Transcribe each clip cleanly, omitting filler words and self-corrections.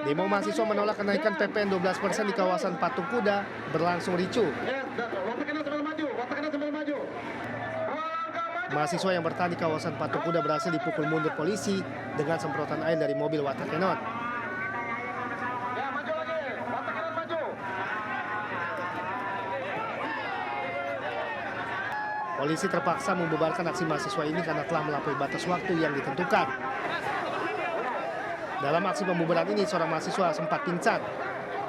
Demo mahasiswa menolak kenaikan PPN 12% di kawasan Patung Kuda berlangsung ricuh. Mahasiswa yang bertahan di kawasan Patung Kuda berhasil dipukul mundur polisi dengan semprotan air dari mobil water cannon. Polisi terpaksa membubarkan aksi mahasiswa ini karena telah melampaui batas waktu yang ditentukan. Dalam aksi pembubaran ini, seorang mahasiswa sempat pingsan.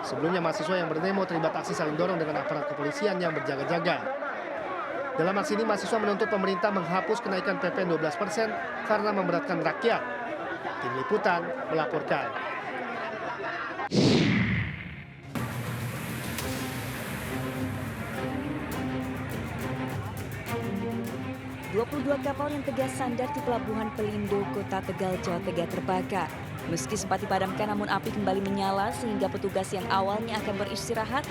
Sebelumnya, mahasiswa yang berdemo terlibat aksi saling dorong dengan aparat kepolisian yang berjaga-jaga. Dalam aksi ini, mahasiswa menuntut pemerintah menghapus kenaikan PPN 12% karena memberatkan rakyat. Tim Liputan melaporkan. 22 kapal yang tengah sandar di Pelabuhan Pelindo, Kota Tegal, Jawa Tengah terbakar. Meski sempat dipadamkan, namun api kembali menyala sehingga petugas yang awalnya akan beristirahat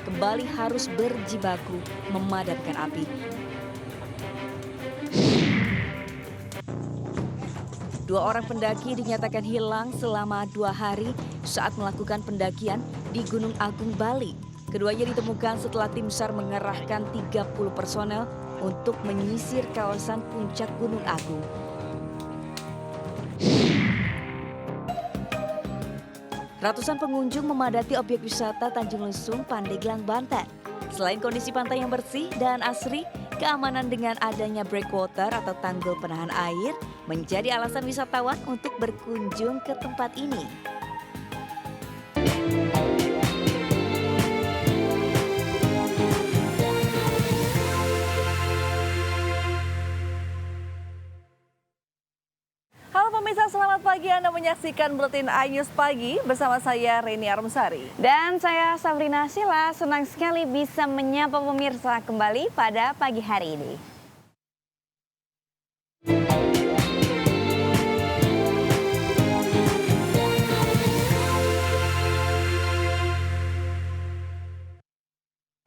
kembali harus berjibaku memadamkan api. Dua orang pendaki dinyatakan hilang selama 2 hari saat melakukan pendakian di Gunung Agung, Bali. Keduanya ditemukan setelah tim SAR mengerahkan 30 personel untuk menyisir kawasan puncak Gunung Agung. Ratusan pengunjung memadati objek wisata Tanjung Lesung, Pandeglang, Banten. Selain kondisi pantai yang bersih dan asri, keamanan dengan adanya breakwater atau tanggul penahan air menjadi alasan wisatawan untuk berkunjung ke tempat ini. Halo pemirsa, selamat pagi. Anda menyaksikan Buletin iNews Pagi bersama saya Reni Armsari. Dan saya Sabrina Sila, senang sekali bisa menyapa pemirsa kembali pada pagi hari ini.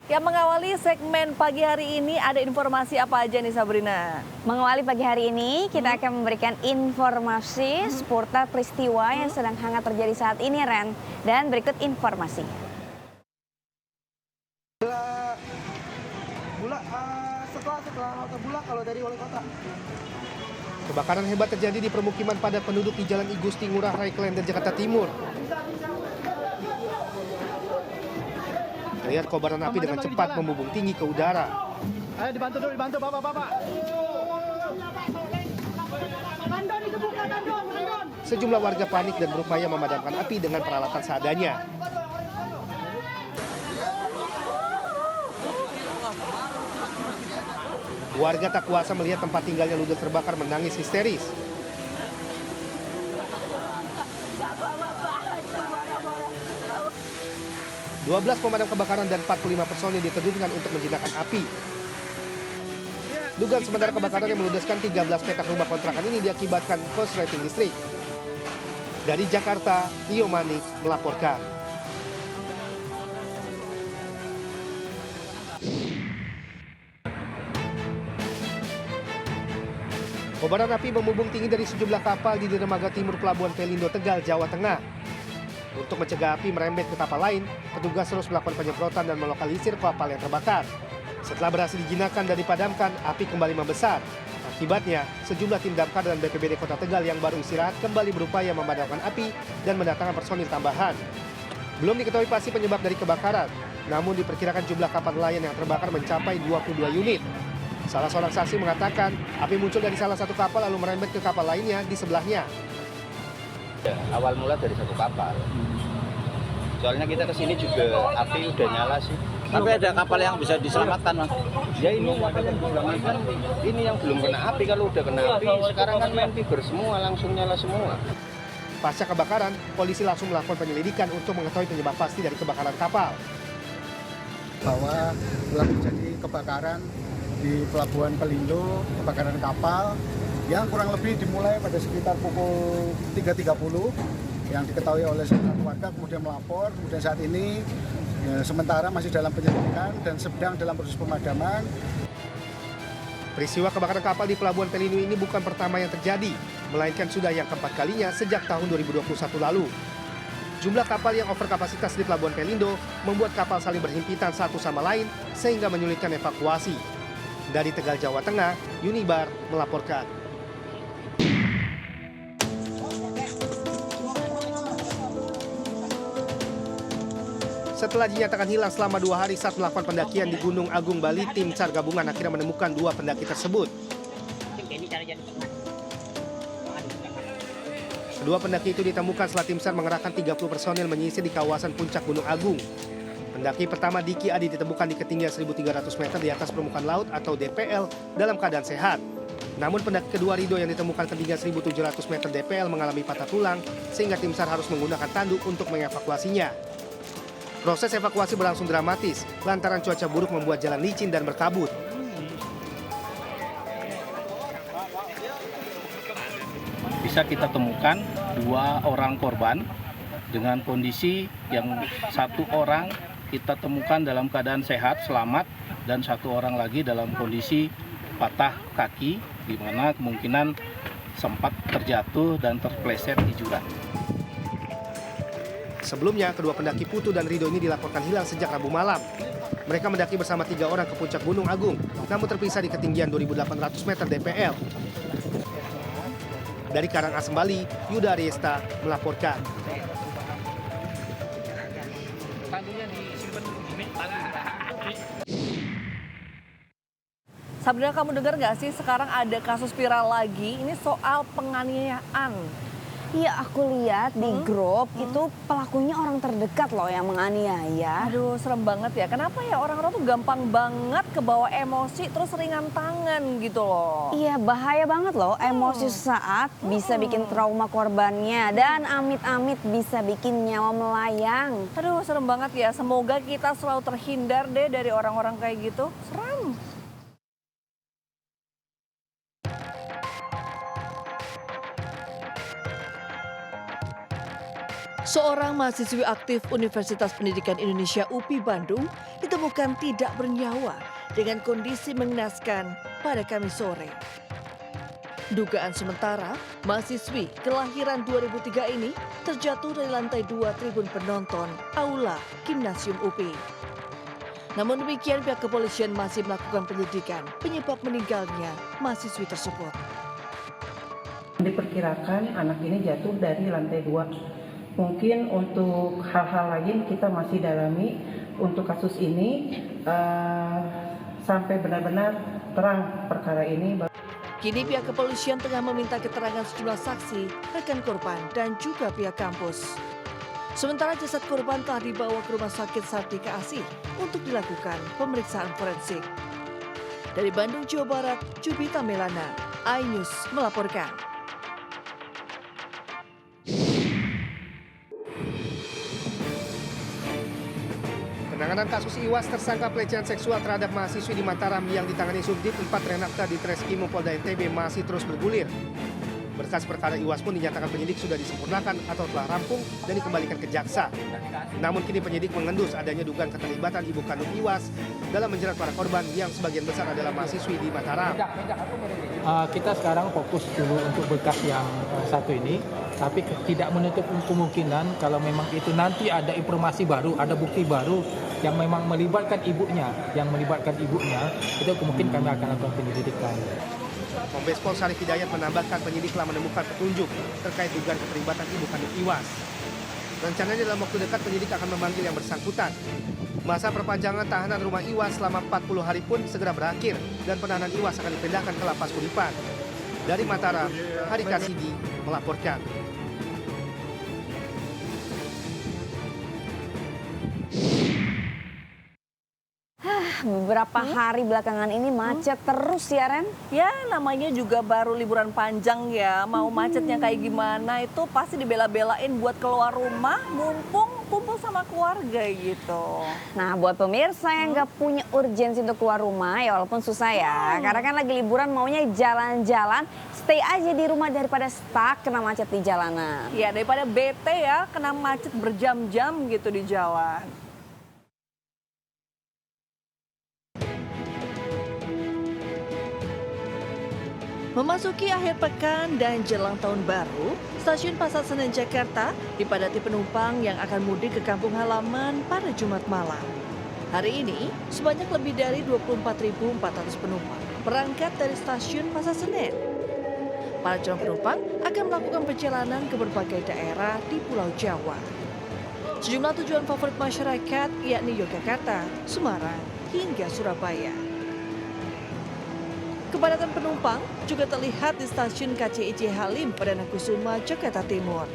Yang mengawali segmen pagi hari ini ada informasi apa aja nih Sabrina? Mengawali pagi hari ini kita akan memberikan informasi seputar peristiwa yang sedang hangat terjadi saat ini, Ren. Dan berikut informasi. Setelah Hotel Bulak kalau dari wali kota. Kebakaran hebat terjadi di permukiman padat penduduk di Jalan I Gusti Ngurah Rai Klender, Jakarta Timur. Terlihat kobaran api dengan cepat membumbung tinggi ke udara. Ayo dibantu Bapak. Sejumlah warga panik dan berupaya memadamkan api dengan peralatan seadanya. Warga tak kuasa melihat tempat tinggalnya ludes terbakar menangis histeris. Dua 12 pemadam kebakaran dan 45 personil diterjunkan untuk menjinakkan api. Dugaan sementara kebakaran yang meludeskan 13 petak rumah kontrakan ini diakibatkan korsleting listrik. Dari Jakarta, Tio Manik melaporkan. Kobaran api membumbung tinggi dari sejumlah kapal di dermaga timur Pelabuhan Pelindo, Tegal, Jawa Tengah. Untuk mencegah api merembet ke kapal lain, petugas terus melakukan penyemprotan dan melokalisir kapal yang terbakar. Setelah berhasil dijinakkan dan dipadamkan, api kembali membesar. Akibatnya, sejumlah tim damkar dan BPBD Kota Tegal yang baru istirahat kembali berupaya memadamkan api dan mendatangkan personil tambahan. Belum diketahui pasti penyebab dari kebakaran, namun diperkirakan jumlah kapal nelayan yang terbakar mencapai 22 unit. Salah seorang saksi mengatakan, api muncul dari salah satu kapal lalu merembet ke kapal lainnya di sebelahnya. Ya, awal mula dari satu kapal. Soalnya kita kesini juga api udah nyala sih. Tapi ada kapal yang bisa diselamatkan, Mas. Ya ini yang belum kena api. Kalau udah kena api, sekarang kan main fiber semua, langsung nyala semua. Pasca kebakaran, polisi langsung melakukan penyelidikan untuk mengetahui penyebab pasti dari kebakaran kapal. Bahwa telah terjadi kebakaran di Pelabuhan Pelindo, kebakaran kapal yang kurang lebih dimulai pada sekitar pukul 3.30 yang diketahui oleh satu warga, kemudian melapor, kemudian saat ini sementara masih dalam penyelidikan dan sedang dalam proses pemadaman. Peristiwa kebakaran kapal di Pelabuhan Pelindo ini bukan pertama yang terjadi, melainkan sudah yang keempat kalinya sejak tahun 2021 lalu. Jumlah kapal yang overkapasitas di Pelabuhan Pelindo membuat kapal saling berhimpitan satu sama lain sehingga menyulitkan evakuasi. Dari Tegal, Jawa Tengah, Yunibar melaporkan. Setelah dinyatakan hilang selama 2 hari saat melakukan pendakian di Gunung Agung, Bali, tim SAR gabungan akhirnya menemukan 2 pendaki tersebut. Kedua pendaki itu ditemukan setelah tim SAR mengerahkan 30 personil menyisir di kawasan puncak Gunung Agung. Pendaki pertama Diki Adi ditemukan di ketinggian 1.300 meter di atas permukaan laut atau DPL dalam keadaan sehat. Namun pendaki kedua Rido yang ditemukan ketinggian 1.700 meter DPL mengalami patah tulang sehingga tim SAR harus menggunakan tanduk untuk mengevakuasinya. Proses evakuasi berlangsung dramatis lantaran cuaca buruk membuat jalan licin dan berkabut. Bisa kita temukan 2 orang korban dengan kondisi yang 1 orang kita temukan dalam keadaan sehat, selamat, dan 1 orang lagi dalam kondisi patah kaki, di mana kemungkinan sempat terjatuh dan terpleset di jurang. Sebelumnya, kedua pendaki Putu dan Rido ini dilaporkan hilang sejak Rabu malam. Mereka mendaki bersama 3 orang ke puncak Gunung Agung, namun terpisah di ketinggian 2.800 meter DPL. Dari Karangasem, Bali, Yuda Ariesta melaporkan. Sabrina, kamu dengar nggak sih sekarang ada kasus viral lagi, ini soal penganiayaan. Iya, aku lihat di grup itu pelakunya orang terdekat loh yang menganiaya. Aduh, serem banget ya. Kenapa ya orang-orang tuh gampang banget kebawa emosi terus ringan tangan gitu loh. Iya, bahaya banget loh. Emosi sesaat bisa bikin trauma korbannya dan amit-amit bisa bikin nyawa melayang. Aduh, serem banget ya. Semoga kita selalu terhindar deh dari orang-orang kayak gitu. Serem. Seorang mahasiswi aktif Universitas Pendidikan Indonesia UPI Bandung ditemukan tidak bernyawa dengan kondisi mengenaskan pada Kamis sore. Dugaan sementara, mahasiswi kelahiran 2003 ini terjatuh dari lantai 2 tribun penonton Aula Gimnasium UPI. Namun demikian pihak kepolisian masih melakukan penyidikan penyebab meninggalnya mahasiswi tersebut. Diperkirakan anak ini jatuh dari lantai 2. Mungkin untuk hal-hal lain kita masih dalami untuk kasus ini sampai benar-benar terang perkara ini. Kini pihak kepolisian tengah meminta keterangan sejumlah saksi, rekan korban, dan juga pihak kampus. Sementara jasad korban telah dibawa ke Rumah Sakit Sartika Asih untuk dilakukan pemeriksaan forensik. Dari Bandung, Jawa Barat, Jubita Melana, iNews melaporkan. Penanganan kasus IWAS tersangka pelecehan seksual terhadap mahasiswi di Mataram yang ditangani Subdit 4 Renakta di Treskrim Polda NTB masih terus bergulir. Berkas perkara IWAS pun dinyatakan penyidik sudah disempurnakan atau telah rampung dan dikembalikan ke jaksa. Namun kini penyidik mengendus adanya dugaan keterlibatan ibu kandung IWAS dalam menjerat para korban yang sebagian besar adalah mahasiswi di Mataram. Kita sekarang fokus dulu untuk berkas yang satu ini, tapi tidak menutup kemungkinan kalau memang itu nanti ada informasi baru, ada bukti baru yang memang melibatkan ibunya, itu kemungkinan kami akan lakukan penyelidikan. Kombes Pol Syarif Hidayat menambahkan penyidik telah menemukan petunjuk terkait dugaan keterlibatan ibu kandung IWAS. Rencananya dalam waktu dekat penyidik akan memanggil yang bersangkutan. Masa perpanjangan tahanan rumah IWAS selama 40 hari pun segera berakhir dan penahanan IWAS akan dipindahkan ke Lapas Kulipan. Dari Mataram, Hari Kasidi melaporkan. Beberapa hari belakangan ini macet terus ya, Ren? Ya, namanya juga baru liburan panjang ya. Mau macetnya kayak gimana itu pasti dibela-belain buat keluar rumah mumpung kumpul sama keluarga gitu. Nah, buat pemirsa yang nggak punya urgensi untuk keluar rumah, ya walaupun susah ya. Karena kan lagi liburan maunya jalan-jalan, stay aja di rumah daripada stuck kena macet di jalanan. Ya, daripada bete ya, kena macet berjam-jam gitu di jalan. Memasuki akhir pekan dan jelang tahun baru, stasiun Pasar Senen Jakarta dipadati penumpang yang akan mudik ke kampung halaman pada Jumat malam. Hari ini, sebanyak lebih dari 24.400 penumpang berangkat dari stasiun Pasar Senen. Para calon penumpang akan melakukan perjalanan ke berbagai daerah di Pulau Jawa. Sejumlah tujuan favorit masyarakat yakni Yogyakarta, Semarang, hingga Surabaya. Kepadatan penumpang juga terlihat di stasiun KCIC Halim Perdana Kusuma, Jakarta Timur.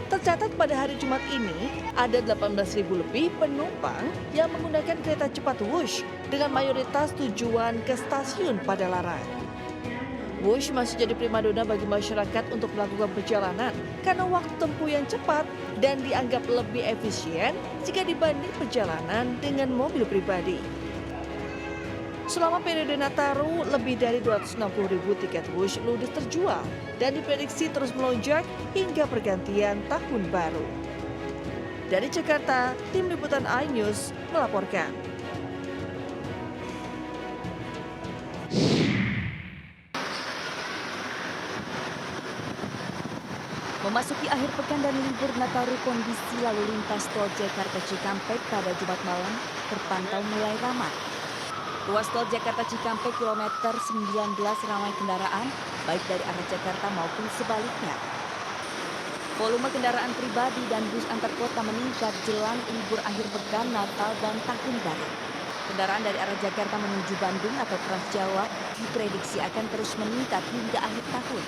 Tercatat pada hari Jumat ini, ada 18.000 lebih penumpang yang menggunakan kereta cepat Wush dengan mayoritas tujuan ke stasiun Padalarang. Wush masih jadi primadona bagi masyarakat untuk melakukan perjalanan karena waktu tempuh yang cepat dan dianggap lebih efisien jika dibanding perjalanan dengan mobil pribadi. Selama periode Nataru, lebih dari 260.000 tiket Wush ludes terjual dan diprediksi terus melonjak hingga pergantian tahun baru. Dari Jakarta, Tim Liputan iNews melaporkan. Memasuki akhir pekan dan libur Nataru, kondisi lalu lintas tol Jakarta Cikampek pada Jumat malam terpantau mulai ramai. Ruas tol Jakarta Cikampek kilometer 19 ramai kendaraan, baik dari arah Jakarta maupun sebaliknya. Volume kendaraan pribadi dan bus antar kota meningkat jelang libur akhir pekan Natal dan Tahun Baru. Kendaraan dari arah Jakarta menuju Bandung atau Trans Jawa diprediksi akan terus meningkat hingga akhir tahun.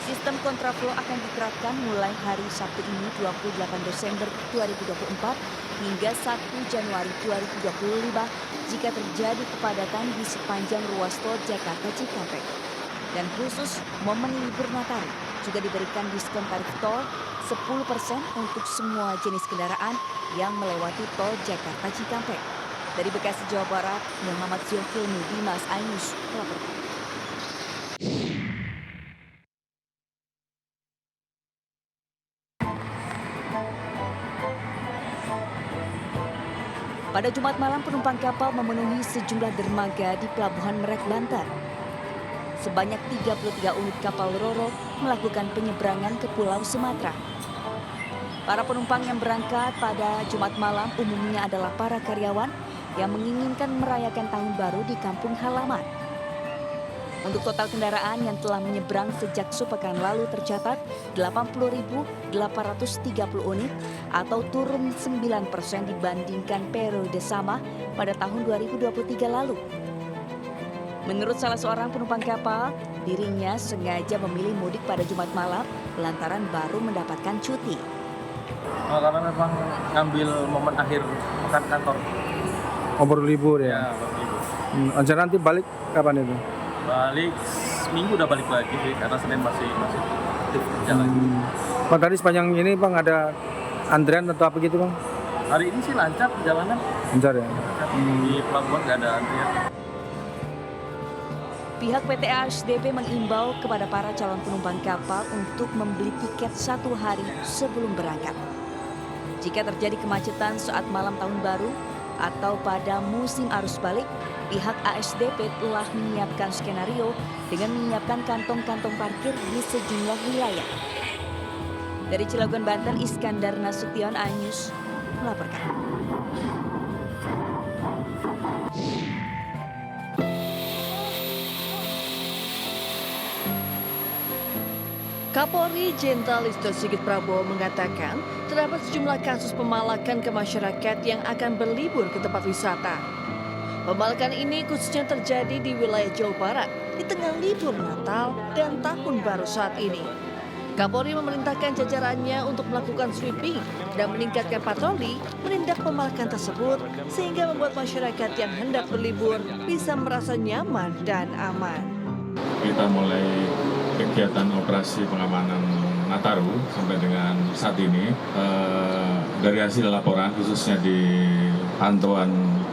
Sistem kontraflow akan diterapkan mulai hari Sabtu ini 28 Desember 2024 hingga 1 Januari 2025 jika terjadi kepadatan di sepanjang ruas tol Jakarta Cikampek. Dan khusus momen libur Nataru juga diberikan diskon tarif tol 10% untuk semua jenis kendaraan yang melewati tol Jakarta Cikampek. Dari Bekasi, Jawa Barat, Muhammad Zulkifli Dimas, iNews melaporkan. Pada Jumat malam, penumpang kapal memenuhi sejumlah dermaga di Pelabuhan Merak, Banten. Sebanyak 33 unit kapal Ro-Ro melakukan penyeberangan ke Pulau Sumatera. Para penumpang yang berangkat pada Jumat malam umumnya adalah para karyawan yang menginginkan merayakan tahun baru di kampung halaman. Untuk total kendaraan yang telah menyeberang sejak sepekan lalu tercatat 80.830 unit atau turun 9% dibandingkan periode sama pada tahun 2023 lalu. Menurut salah seorang penumpang kapal, dirinya sengaja memilih mudik pada Jumat malam lantaran baru mendapatkan cuti. Karena memang ngambil momen akhir pekan kantor. Baru libur ya? Ya, baru libur. Rencana nanti balik kapan itu? Balik seminggu udah balik lagi sih, karena Senin masih aktif jalan. Bang, tadi sepanjang ini Bang ada antrean atau apa gitu Bang? Hari ini sih lancar perjalanan. Lancar ya? Di pelabuhan nggak ada antrian. Pihak PT ASDP mengimbau kepada para calon penumpang kapal untuk membeli tiket 1 hari sebelum berangkat. Jika terjadi kemacetan saat malam tahun baru atau pada musim arus balik, pihak ASDP telah menyiapkan skenario dengan menyiapkan kantong-kantong parkir di sejumlah wilayah. Dari Cilegon, Banten, Iskandar Nasution, iNews melaporkan. Kapolri Jenderal Listio Sigit Prabowo mengatakan terdapat sejumlah kasus pemalakan ke masyarakat yang akan berlibur ke tempat wisata. Pemalakan ini khususnya terjadi di wilayah Jawa Barat di tengah libur Natal dan Tahun Baru saat ini. Kapolri memerintahkan jajarannya untuk melakukan sweeping dan meningkatkan patroli menindak pemalakan tersebut sehingga membuat masyarakat yang hendak berlibur bisa merasa nyaman dan aman. Kita mulai kegiatan operasi pengamanan Nataru sampai dengan saat ini dari hasil laporan khususnya di pantauan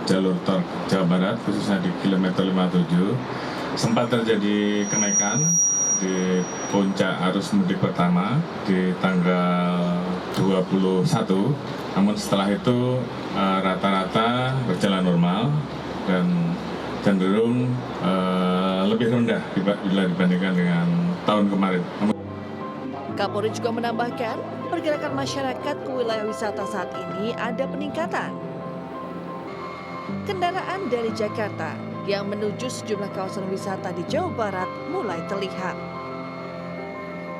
jalur tol Jawa Barat khususnya di kilometer 57 sempat terjadi kenaikan di puncak arus mudik pertama di tanggal 21, namun setelah itu rata-rata berjalan normal dan cenderung lebih rendah bila dibandingkan dengan tahun kemarin. Kapolri juga menambahkan, pergerakan masyarakat ke wilayah wisata saat ini ada peningkatan. Kendaraan dari Jakarta yang menuju sejumlah kawasan wisata di Jawa Barat mulai terlihat.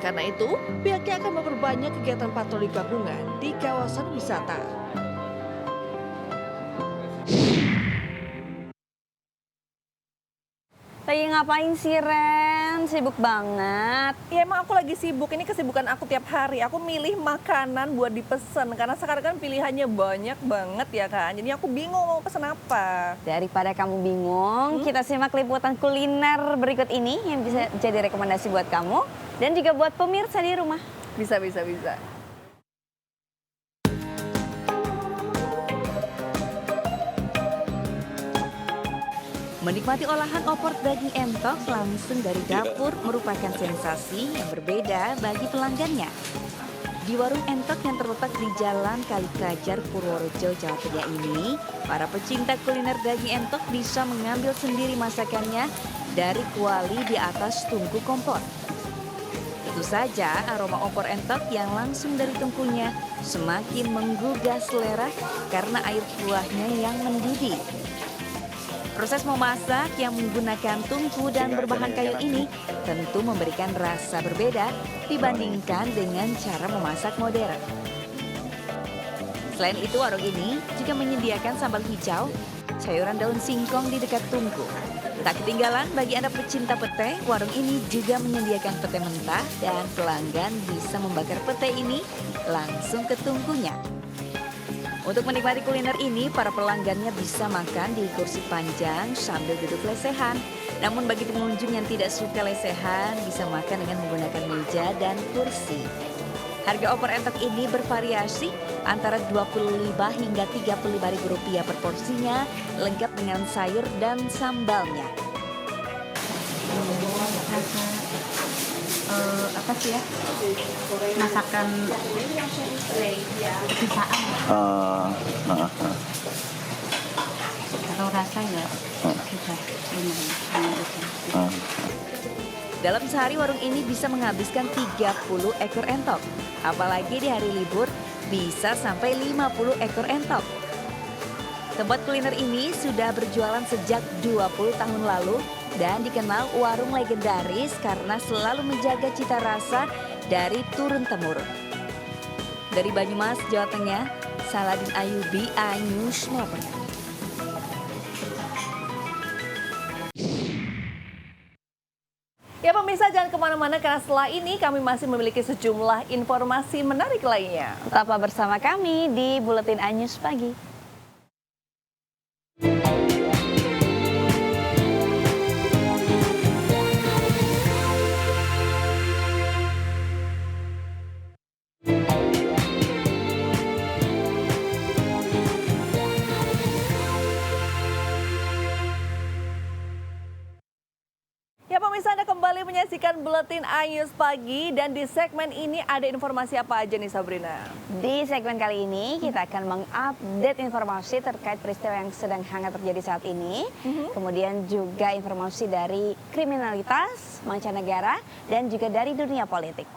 Karena itu, pihaknya akan memperbanyak kegiatan patroli gabungan di kawasan wisata. Lagi ngapain sih, Ren? Sibuk banget. Ya emang aku lagi sibuk, ini kesibukan aku tiap hari. Aku milih makanan buat dipesen, karena sekarang kan pilihannya banyak banget ya kan. Jadi aku bingung mau pesen apa. Daripada kamu bingung, kita simak liputan kuliner berikut ini yang bisa jadi rekomendasi buat kamu dan juga buat pemirsa di rumah. Bisa. Menikmati olahan opor daging entok langsung dari dapur merupakan sensasi yang berbeda bagi pelanggannya. Di warung entok yang terletak di Jalan Kalikrajar, Purworejo, Jawa Tengah ini, para pecinta kuliner daging entok bisa mengambil sendiri masakannya dari kuali di atas tungku kompor. Tentu saja aroma opor entok yang langsung dari tungkunya semakin menggugah selera karena air kuahnya yang mendidih. Proses memasak yang menggunakan tungku dan berbahan kayu ini tentu memberikan rasa berbeda dibandingkan dengan cara memasak modern. Selain itu, warung ini juga menyediakan sambal hijau, sayuran daun singkong di dekat tungku. Tak ketinggalan bagi Anda pecinta pete, warung ini juga menyediakan pete mentah dan pelanggan bisa membakar pete ini langsung ke tungkunya. Untuk menikmati kuliner ini, para pelanggannya bisa makan di kursi panjang sambil duduk lesehan. Namun bagi pengunjung yang tidak suka lesehan, bisa makan dengan menggunakan meja dan kursi. Harga opor entok ini bervariasi antara Rp25 hingga Rp35.000 per porsinya, lengkap dengan sayur dan sambalnya. Apa sih ya, masakan pisaan kalau rasa ya bisa lumayan. Dalam sehari warung ini bisa menghabiskan 30 ekor entok, apalagi di hari libur bisa sampai 50 ekor entok. Tempat kuliner ini sudah berjualan sejak 20 tahun lalu dan dikenal warung legendaris karena selalu menjaga cita rasa dari turun-temurun. Dari Banyumas, Jawa Tengah, Saladin Ayubi, iNews melaporkan. Ya pemirsa, jangan kemana-mana karena setelah ini kami masih memiliki sejumlah informasi menarik lainnya. Tetaplah bersama kami di Buletin iNews Pagi. Ya pemirsa, Anda kembali menyaksikan Buletin iNews Pagi dan di segmen ini ada informasi apa aja nih Sabrina? Di segmen kali ini kita akan mengupdate informasi terkait peristiwa yang sedang hangat terjadi saat ini. Kemudian juga informasi dari kriminalitas, mancanegara, dan juga dari dunia politik.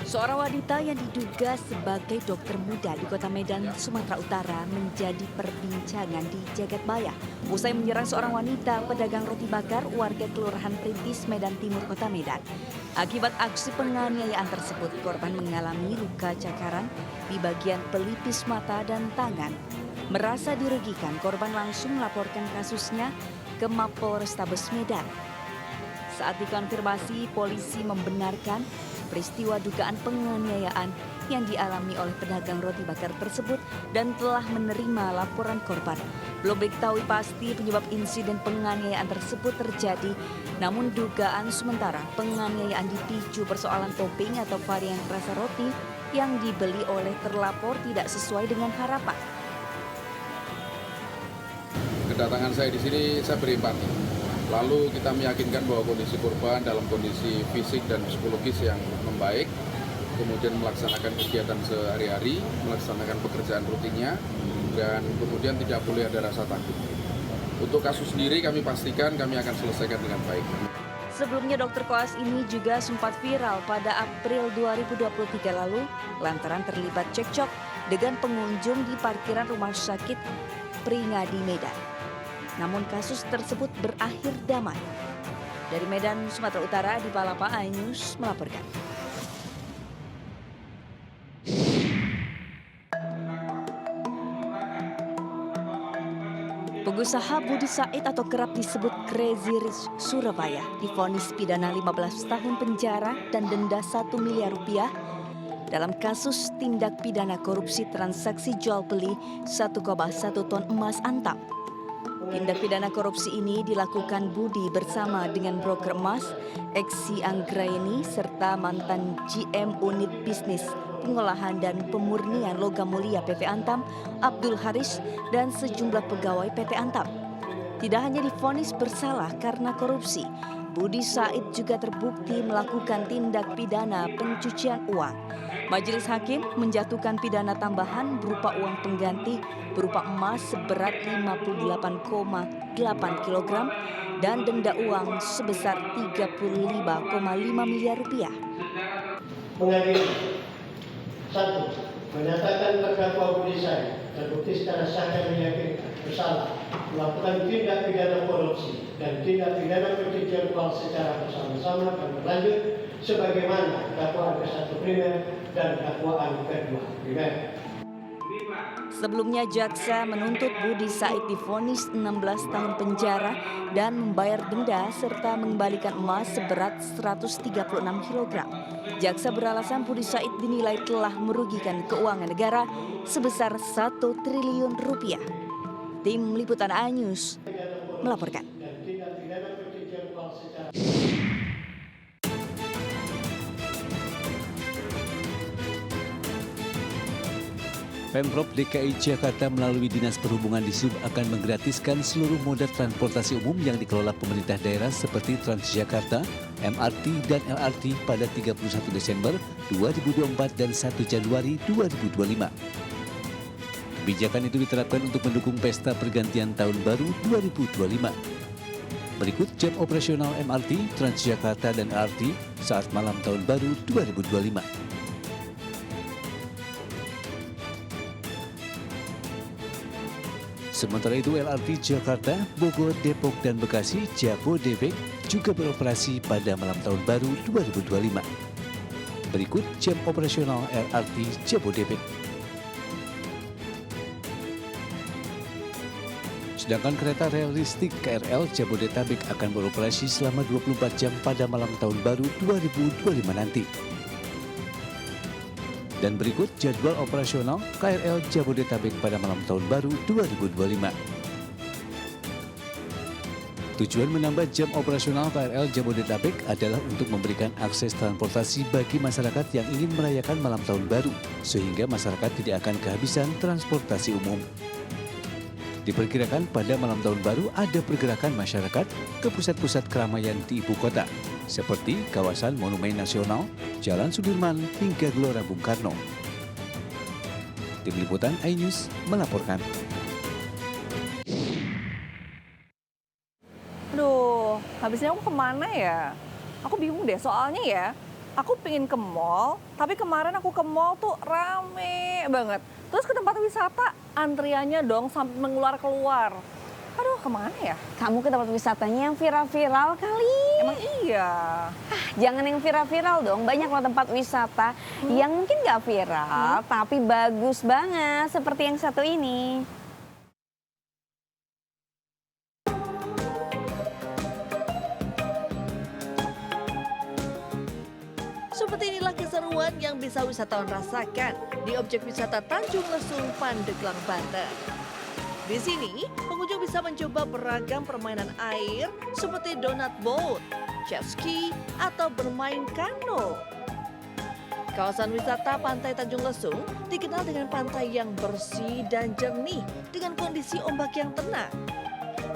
Seorang wanita yang diduga sebagai dokter muda di Kota Medan, Sumatera Utara menjadi perbincangan di jagat maya. Usai menyerang seorang wanita pedagang roti bakar warga Kelurahan Perintis, Medan Timur, Kota Medan. Akibat aksi penganiayaan tersebut, korban mengalami luka cakaran di bagian pelipis mata dan tangan. Merasa dirugikan, korban langsung melaporkan kasusnya ke Mapol Restabes Medan. Saat dikonfirmasi, polisi membenarkan peristiwa dugaan penganiayaan yang dialami oleh pedagang roti bakar tersebut dan telah menerima laporan korban. Belum diketahui pasti penyebab insiden penganiayaan tersebut terjadi, namun dugaan sementara penganiayaan dipicu persoalan topping atau varian rasa roti yang dibeli oleh terlapor tidak sesuai dengan harapan. Kedatangan saya di sini saya berempati. Lalu kita meyakinkan bahwa kondisi korban dalam kondisi fisik dan psikologis yang membaik, kemudian melaksanakan kegiatan sehari-hari, melaksanakan pekerjaan rutinnya, dan kemudian tidak boleh ada rasa takut. Untuk kasus sendiri kami pastikan kami akan selesaikan dengan baik. Sebelumnya dokter koas ini juga sempat viral pada April 2023 lalu lantaran terlibat cekcok dengan pengunjung di parkiran rumah sakit Pringadi Medan. Namun kasus tersebut berakhir damai. Dari Medan, Sumatera Utara, di Palapa, iNews melaporkan. Pengusaha Budi Said atau kerap disebut Crazy Rich Surabaya divonis pidana 15 tahun penjara dan denda 1 miliar rupiah dalam kasus tindak pidana korupsi transaksi jual beli 1,1 ton emas antam. Tindak pidana korupsi ini dilakukan Budi bersama dengan broker emas Eksi Anggraini serta mantan GM unit bisnis pengolahan dan pemurnian logam mulia PT Antam, Abdul Haris, dan sejumlah pegawai PT Antam. Tidak hanya divonis bersalah karena korupsi, Budi Said juga terbukti melakukan tindak pidana pencucian uang. Majelis Hakim menjatuhkan pidana tambahan berupa uang pengganti berupa emas seberat 58,8 kg dan denda uang sebesar 35,5 miliar rupiah. Mengadili 1. Menyatakan terdakwa Budi Said terbukti secara sah dan meyakinkan bersalah melakukan tindak pidana korupsi dan tindak pidana pencucian uang secara bersama-sama dan berlanjut sebagaimana dakwaan ke-1 primer dan dakwaan kedua primer. Sebelumnya jaksa menuntut Budi Said divonis 16 tahun penjara dan membayar denda serta mengembalikan emas seberat 136 kg. Jaksa beralasan Budi Said dinilai telah merugikan keuangan negara sebesar 1 triliun rupiah. Tim Liputan iNews melaporkan. Pemprov DKI Jakarta melalui Dinas Perhubungan di Sub akan menggratiskan seluruh moda transportasi umum yang dikelola pemerintah daerah seperti Transjakarta, MRT, dan LRT pada 31 Desember 2024 dan 1 Januari 2025. Kebijakan itu diterapkan untuk mendukung pesta pergantian tahun baru 2025. Berikut jam operasional MRT, Transjakarta, dan LRT saat malam tahun baru 2025. Sementara itu LRT Jakarta, Bogor, Depok, dan Bekasi Jabodebek juga beroperasi pada malam tahun baru 2025. Berikut jam operasional LRT Jabodebek. Sedangkan kereta rel listrik KRL Jabodetabek akan beroperasi selama 24 jam pada malam tahun baru 2025 nanti. Dan berikut jadwal operasional KRL Jabodetabek pada malam tahun baru 2025. Tujuan menambah jam operasional KRL Jabodetabek adalah untuk memberikan akses transportasi bagi masyarakat yang ingin merayakan malam tahun baru, sehingga masyarakat tidak akan kehabisan transportasi umum. Diperkirakan pada malam tahun baru ada pergerakan masyarakat ke pusat-pusat keramaian di ibu kota, seperti kawasan Monumen Nasional, Jalan Sudirman, hingga Gelora Bung Karno. Tim Liputan iNews melaporkan. Aduh, habisnya aku kemana ya? Aku bingung deh, soalnya ya, aku pengen ke mall, tapi kemarin aku ke mall tuh rame banget. Terus ke tempat wisata, antriannya dong sampai mengeluar-keluar. Aduh, kemana ya? Kamu ke tempat wisatanya yang viral-viral kali. Emang iya. Jangan yang viral-viral dong. Banyak loh tempat wisata yang mungkin gak viral, tapi bagus banget. Seperti yang satu ini. Seperti inilah keseruan yang bisa wisatawan rasakan di objek wisata Tanjung Lesung, Pandeglang, Banten. Di sini, pengunjung bisa mencoba beragam permainan air seperti donut boat, jet ski, atau bermain kano. Kawasan wisata Pantai Tanjung Lesung dikenal dengan pantai yang bersih dan jernih dengan kondisi ombak yang tenang.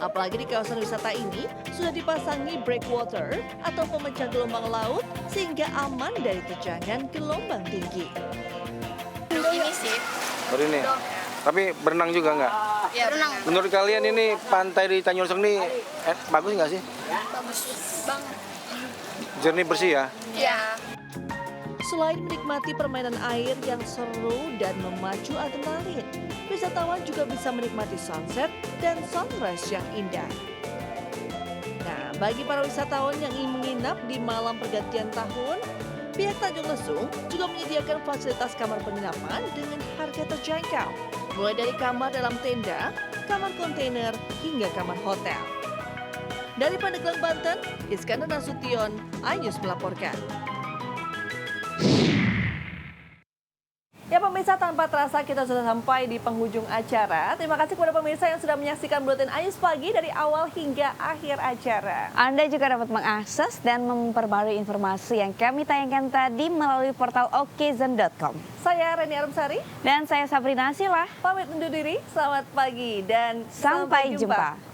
Apalagi di kawasan wisata ini sudah dipasangi breakwater atau pemecah gelombang laut sehingga aman dari terjangan gelombang tinggi. Ini sih. Baru ini. Tapi berenang juga nggak? Ya, berenang. Menurut kalian ini pantai di Tanjung Lesung ini bagus nggak sih? Bagus banget. Jernih bersih ya? Iya. Selain menikmati permainan air yang seru dan memacu adrenalin, wisatawan juga bisa menikmati sunset dan sunrise yang indah. Nah, bagi para wisatawan yang ingin menginap di malam pergantian tahun, pihak Tanjung Lesung juga menyediakan fasilitas kamar penginapan dengan harga terjangkau, mulai dari kamar dalam tenda, kamar kontainer, hingga kamar hotel. Dari Pandeglang, Banten, Iskandar Nasution, iNews melaporkan. Ya pemirsa, tanpa terasa kita sudah sampai di penghujung acara. Terima kasih kepada pemirsa yang sudah menyaksikan Buletin iNews Pagi dari awal hingga akhir acara. Anda juga dapat mengakses dan memperbarui informasi yang kami tayangkan tadi melalui portal okezon.com. Saya Reni Arumsari. Dan saya Sabrina Asila. Pamit undur diri, selamat pagi dan sampai jumpa.